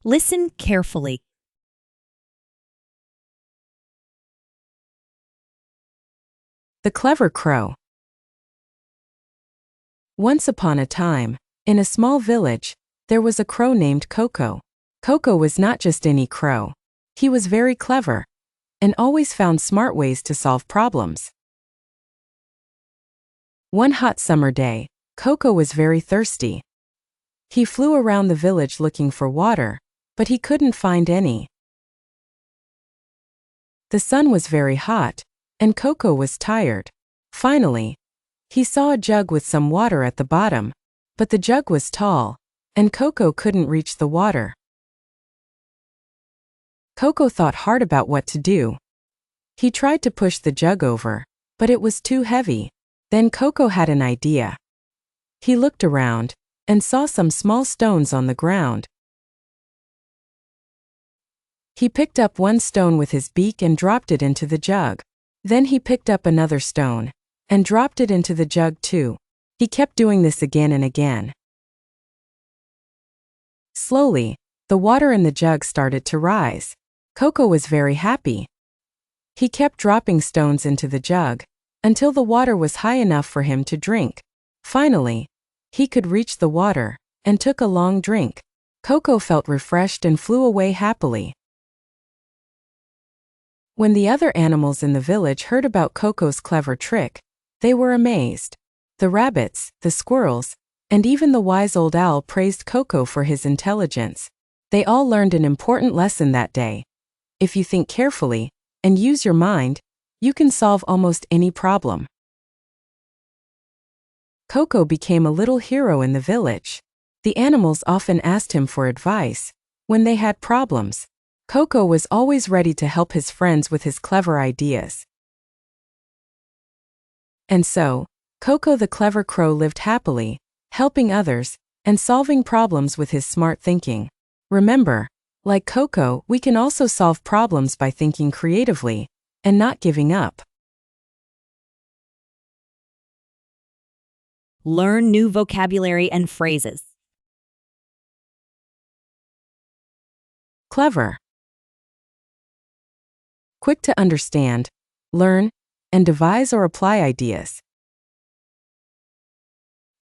Listen carefully. The Clever Crow. Once upon a time, in a small village, there was a crow named Coco. Coco was not just any crow. He was very clever and always found smart ways to solve problems. One hot summer day, Coco was very thirsty. He flew around the village looking for water, but he couldn't find any. The sun was very hot, and Coco was tired. Finally, he saw a jug with some water at the bottom, but the jug was tall, and Coco couldn't reach the water. Coco thought hard about what to do. He tried to push the jug over, but it was too heavy. Then Coco had an idea. He looked around and saw some small stones on the ground. He picked up one stone with his beak and dropped it into the jug. Then he picked up another stone and dropped it into the jug too. He kept doing this again and again. Slowly, the water in the jug started to rise. Coco was very happy. He kept dropping stones into the jug until the water was high enough for him to drink. Finally, he could reach the water and took a long drink. Coco felt refreshed and flew away happily. When the other animals in the village heard about Coco's clever trick, they were amazed. The rabbits, the squirrels, and even the wise old owl praised Coco for his intelligence. They all learned an important lesson that day. If you think carefully and use your mind, you can solve almost any problem. Coco became a little hero in the village. The animals often asked him for advice when they had problems. Coco was always ready to help his friends with his clever ideas. And so, Coco the Clever Crow lived happily, helping others and solving problems with his smart thinking. Remember, like Coco, we can also solve problems by thinking creatively and not giving up. Learn new vocabulary and phrases. Clever. Quick to understand, learn, and devise or apply ideas.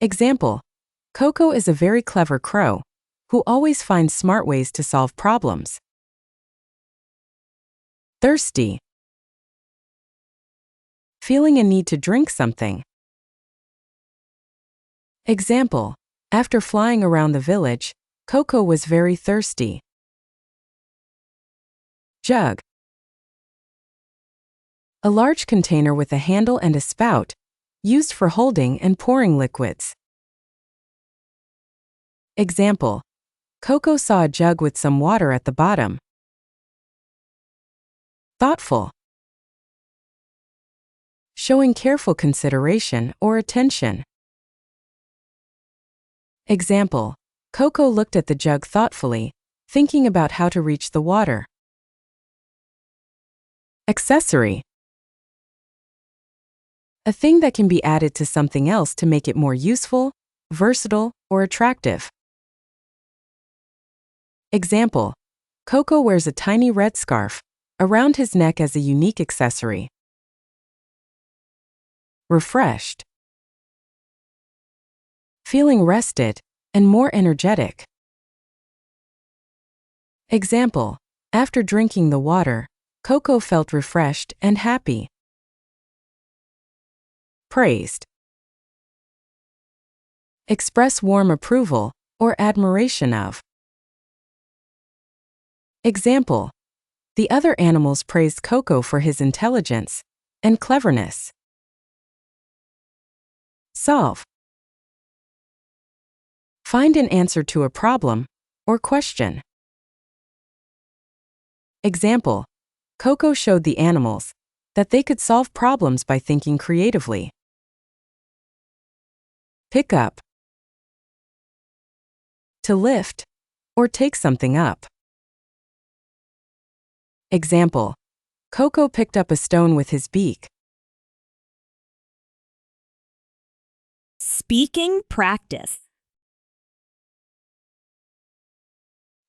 Example: Coco is a very clever crow who always finds smart ways to solve problems. Thirsty. Feeling a need to drink something. Example: after flying around the village, Coco was very thirsty. Jug. A large container with a handle and a spout, used for holding and pouring liquids. Example: Coco saw a jug with some water at the bottom. Thoughtful. Showing careful consideration or attention. Example: Coco looked at the jug thoughtfully, thinking about how to reach the water. Accessory. A thing that can be added to something else to make it more useful, versatile, or attractive. Example: Coco wears a tiny red scarf around his neck as a unique accessory. Refreshed. Feeling rested and more energetic. Example: after drinking the water, Coco felt refreshed and happy. Praised. Express warm approval or admiration of. Example: the other animals praised Coco for his intelligence and cleverness. Solve. Find an answer to a problem or question. Example: Coco showed the animals that they could solve problems by thinking creatively. Pick up. To lift or take something up. Example: Coco picked up a stone with his beak. Speaking practice.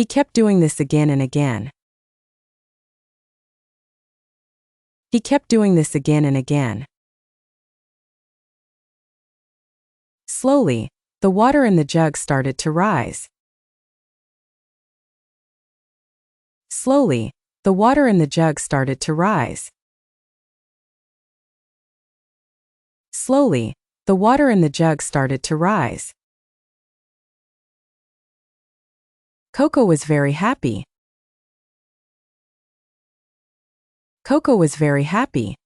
He kept doing this again and again. He kept doing this again and again. Slowly, the water in the jug started to rise. Slowly, the water in the jug started to rise. Slowly, the water in the jug started to rise. Coco was very happy. Coco was very happy.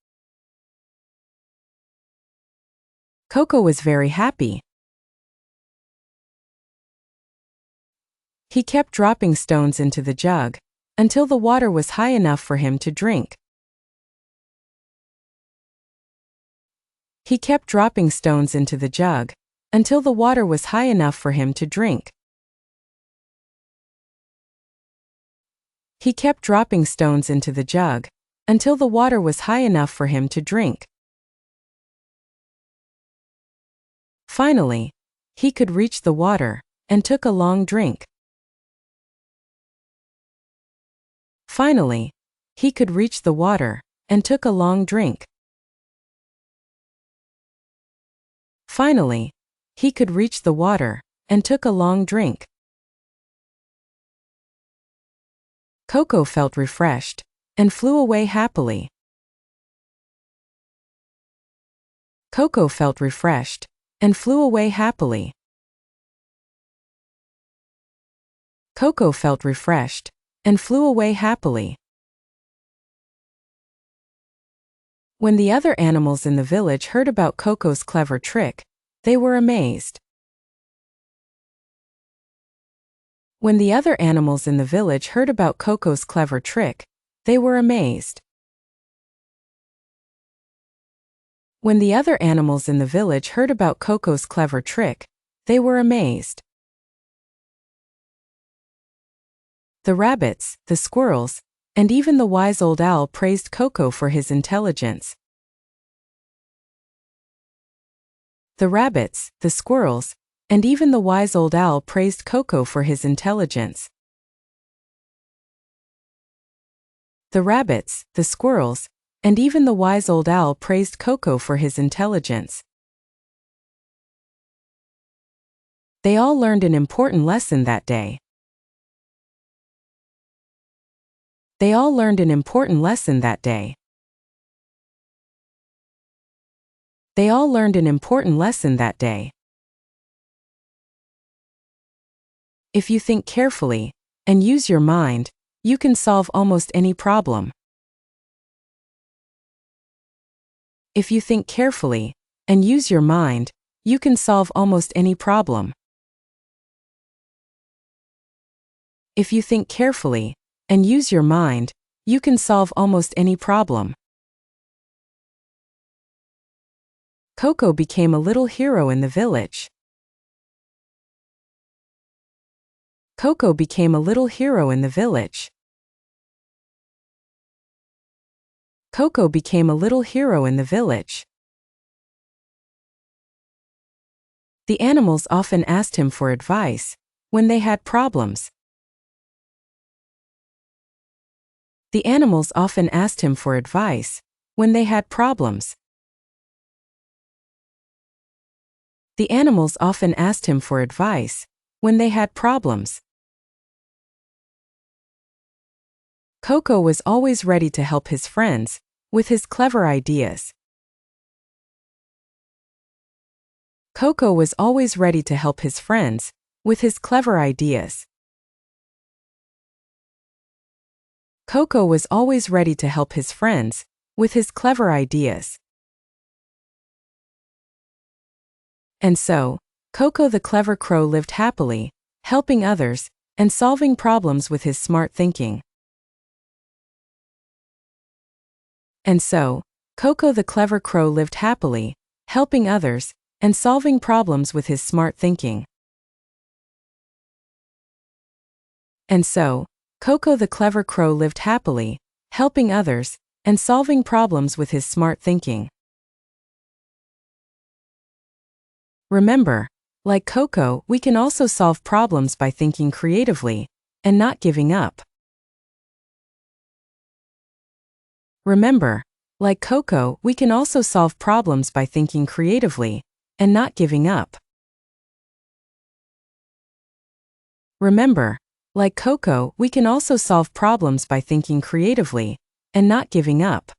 Coco was very happy. He kept dropping stones into the jug until the water was high enough for him to drink. He kept dropping stones into the jug until the water was high enough for him to drink. He kept dropping stones into the jug until the water was high enough for him to drink. Finally, he could reach the water and took a long drink. Finally, he could reach the water and took a long drink. Finally, he could reach the water and took a long drink. Coco felt refreshed and flew away happily. Coco felt refreshed and flew away happily. Coco felt refreshed and flew away happily. When the other animals in the village heard about Coco's clever trick, they were amazed. When the other animals in the village heard about Coco's clever trick, they were amazed. When the other animals in the village heard about Coco's clever trick, they were amazed. The rabbits, the squirrels, and even the wise old owl praised Coco for his intelligence. The rabbits, the squirrels, and even the wise old owl praised Coco for his intelligence. The rabbits, the squirrels, and even the wise old owl praised Coco for his intelligence. They all learned an important lesson that day. They all learned an important lesson that day. They all learned an important lesson that day. If you think carefully and use your mind, you can solve almost any problem. If you think carefully and use your mind, you can solve almost any problem. If you think carefully and use your mind, you can solve almost any problem. Coco became a little hero in the village. Coco became a little hero in the village. Coco became a little hero in the village. The animals often asked him for advice when they had problems. The animals often asked him for advice when they had problems. The animals often asked him for advice when they had problems. Coco was always ready to help his friends with his clever ideas. Coco was always ready to help his friends with his clever ideas. Coco was always ready to help his friends with his clever ideas. And so, Coco the clever crow lived happily, helping others and solving problems with his smart thinking. And so, Coco the clever crow lived happily, helping others and solving problems with his smart thinking. And so, Coco the clever crow lived happily, helping others and solving problems with his smart thinking. Remember, like Coco, we can also solve problems by thinking creatively and not giving up. Remember, like Coco, we can also solve problems by thinking creatively and not giving up. Remember, like Coco, we can also solve problems by thinking creatively and not giving up.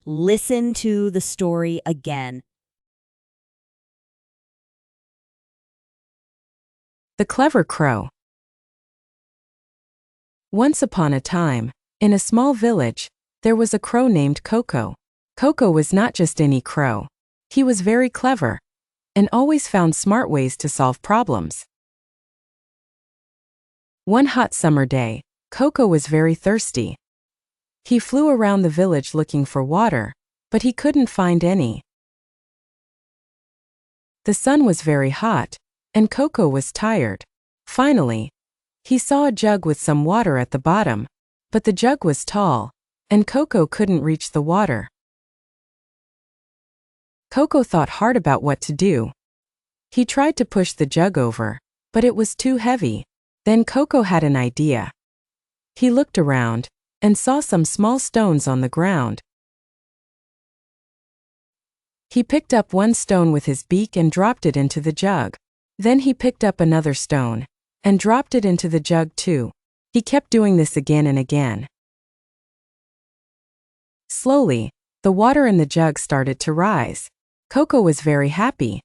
Listen to the story again. The Clever Crow. Once upon a time, in a small village, there was a crow named Coco. Coco was not just any crow. He was very clever and always found smart ways to solve problems. One hot summer day, Coco was very thirsty. He flew around the village looking for water, but he couldn't find any. The sun was very hot, and Coco was tired. Finally, he saw a jug with some water at the bottom, but the jug was tall, and Coco couldn't reach the water. Coco thought hard about what to do. He tried to push the jug over, but it was too heavy. Then Coco had an idea. He looked around and saw some small stones on the ground. He picked up one stone with his beak and dropped it into the jug. Then he picked up another stone and dropped it into the jug too. He kept doing this again and again. Slowly, the water in the jug started to rise. Coco was very happy.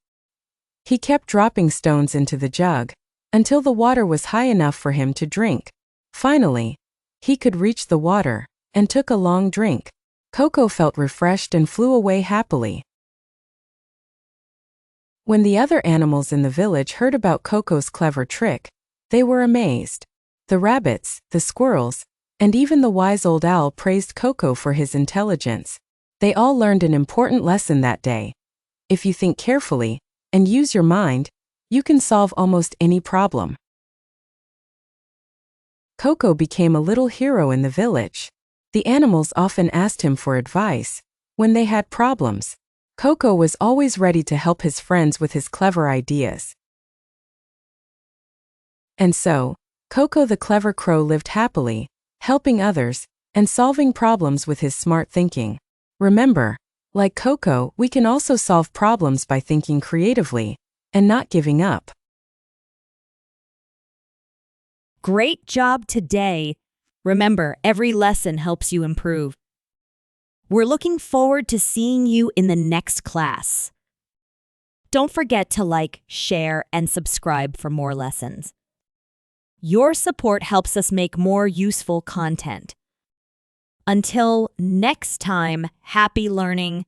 He kept dropping stones into the jug until the water was high enough for him to drink. Finally, he could reach the water and took a long drink. Coco felt refreshed and flew away happily. When the other animals in the village heard about Coco's clever trick, they were amazed. The rabbits, the squirrels, and even the wise old owl praised Coco for his intelligence. They all learned an important lesson that day. If you think carefully and use your mind, you can solve almost any problem. Coco became a little hero in the village. The animals often asked him for advice when they had problems. Coco was always ready to help his friends with his clever ideas. And so, Coco the clever crow lived happily, helping others and solving problems with his smart thinking. Remember, like Coco, we can also solve problems by thinking creatively and not giving up. Great job today. Remember, every lesson helps you improve. We're looking forward to seeing you in the next class. Don't forget to like, share, and subscribe for more lessons. Your support helps us make more useful content. Until next time, happy learning.